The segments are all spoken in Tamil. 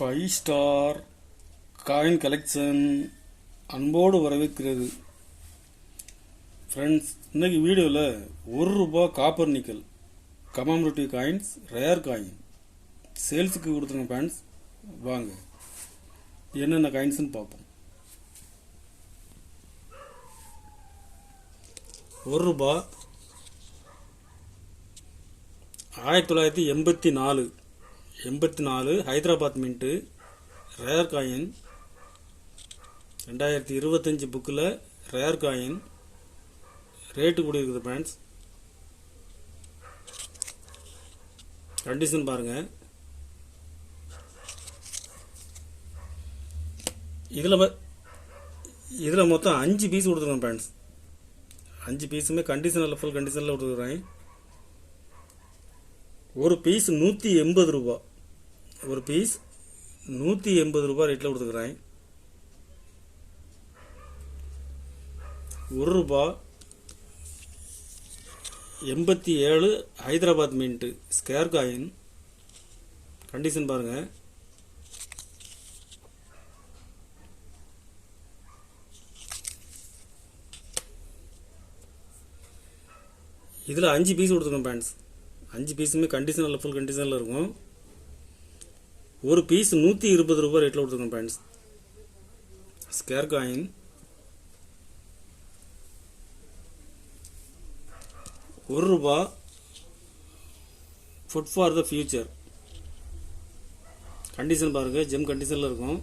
ஃபைவ் ஸ்டார் காயின் கலெக்ஷன் அன்போடு வரவேற்கிறது. ஃப்ரெண்ட்ஸ், இன்னைக்கு வீடியோவில் ₹1 copper nickel commemorative coins rare coin சேல்ஸுக்கு கொடுத்துருங்க. ஃப்ரெண்ட்ஸ், வாங்க என்னென்ன காயின்ஸ்னு பார்ப்போம். ₹1 1984 ஹைதராபாத் மின்ட்டு ரேர் காயின். 2025 புக்கில் ரேர் காயின் ரேட்டு கூடி இருக்குது. ஃப்ரெண்ட்ஸ், கண்டிஷன் பாருங்கள். இதில் மொத்தம் 5 பீஸ் கொடுத்துருக்கோம். ஃப்ரெண்ட்ஸ், 5 பீஸுமே கண்டிஷனில் ஃபுல் கண்டிஷனில் கொடுத்துருக்குறேன். ஒரு பீஸ் ₹180. ஒரு பீஸ் ₹180 ரேட்டில் கொடுத்துருக்குறேன். ₹87 Hyderabad mint square coin. Condition பாருங்கள். இதில் 5 பீஸ் கொடுத்துருக்கோம். ஃப்ரெண்ட்ஸ், 5 பீஸுமே கண்டிஷனில் ஃபுல் கண்டிஷனில் இருக்கும். ஒரு பீஸ் ₹120 ரேட்டில் கொடுத்துருக்கோம். Friends, square coin. ₹1 food for the future. Condition பாருங்கள், ஜெம் கண்டிஷனில் இருக்கும்.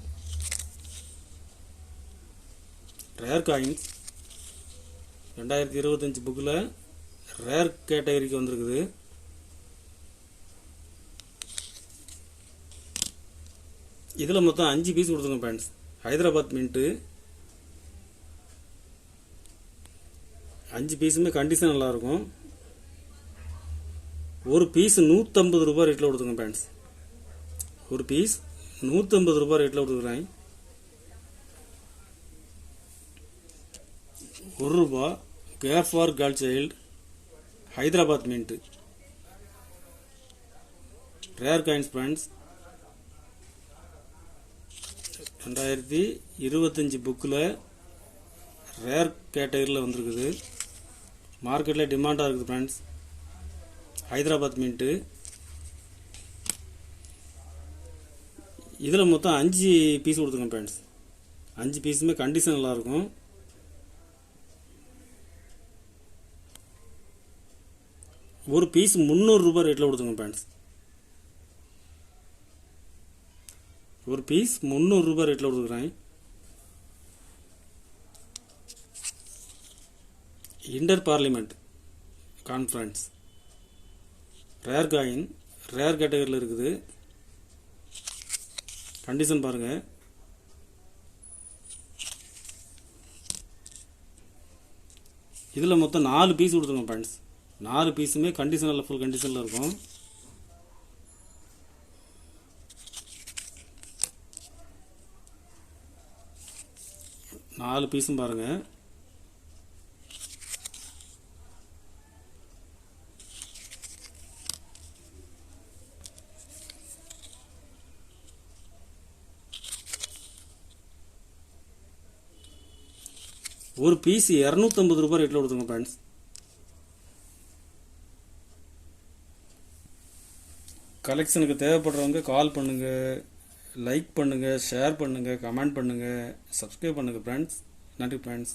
ரேர் காயின்ஸ் 2025 புக்கில் ரேர் கேட்டகரிக்கு வந்திருக்குது. இதில் மொத்தம் 5 பீஸ் கொடுத்துருங்க. ஃப்ரெண்ட்ஸ், ஹைதராபாத் மின்ட்டு 5 பீஸுமே கண்டிஷன் நல்லாயிருக்கும். ஒரு பீஸ் ₹150 ரேட்டில் கொடுத்துருங்க. ஃப்ரெண்ட்ஸ், ஒரு பீஸ் ₹150 ரேட்டில் கொடுத்துருக்குறேன். ₹1 care for girl child Hyderabad mint rare coins. Friends, 2025 புக்கில் ரேர் கேட்டகரியில் வந்திருக்குது. மார்க்கெட்டில் டிமாண்டாக இருக்குது. Friends, Hyderabad mint. இதில் மொத்தம் 5 பீஸ் கொடுத்துருங்க. ஃப்ரெண்ட்ஸ், 5 பீஸுமே கண்டிஷன் நல்லாயிருக்கும். ஒரு பீஸ் ₹300 ரேட்டில் கொடுத்துருங்க. ஃப்ரெண்ட்ஸ், ஒரு பீஸ் ₹300 ரேட்டில் கொடுத்துருக்குறேன். Inter parliament conference rare coin rare கேட்டகரியில் இருக்குது. கண்டிஷன் பாருங்கள். இதில் மொத்தம் 4 பீஸ் கொடுத்துருக்கோம். ஃப்ரெண்ட்ஸ், 4 பீஸுமே கண்டிஷனில் ஃபுல் கண்டிஷனில் இருக்கும். நாலு பீஸும் பாருங்கள். ஒரு பீஸ் ₹250 ரேட்டில் கொடுத்துருங்க. ஃப்ரெண்ட்ஸ், கலெக்ஷனுக்கு தேவைப்படுறவங்க கால் பண்ணுங்கள், லைக் பண்ணுங்கள், ஷேர் பண்ணுங்கள், கமெண்ட் பண்ணுங்கள், சப்ஸ்கிரைப் பண்ணுங்கள். ஃப்ரெண்ட்ஸ், நன்றி. ஃப்ரெண்ட்ஸ்.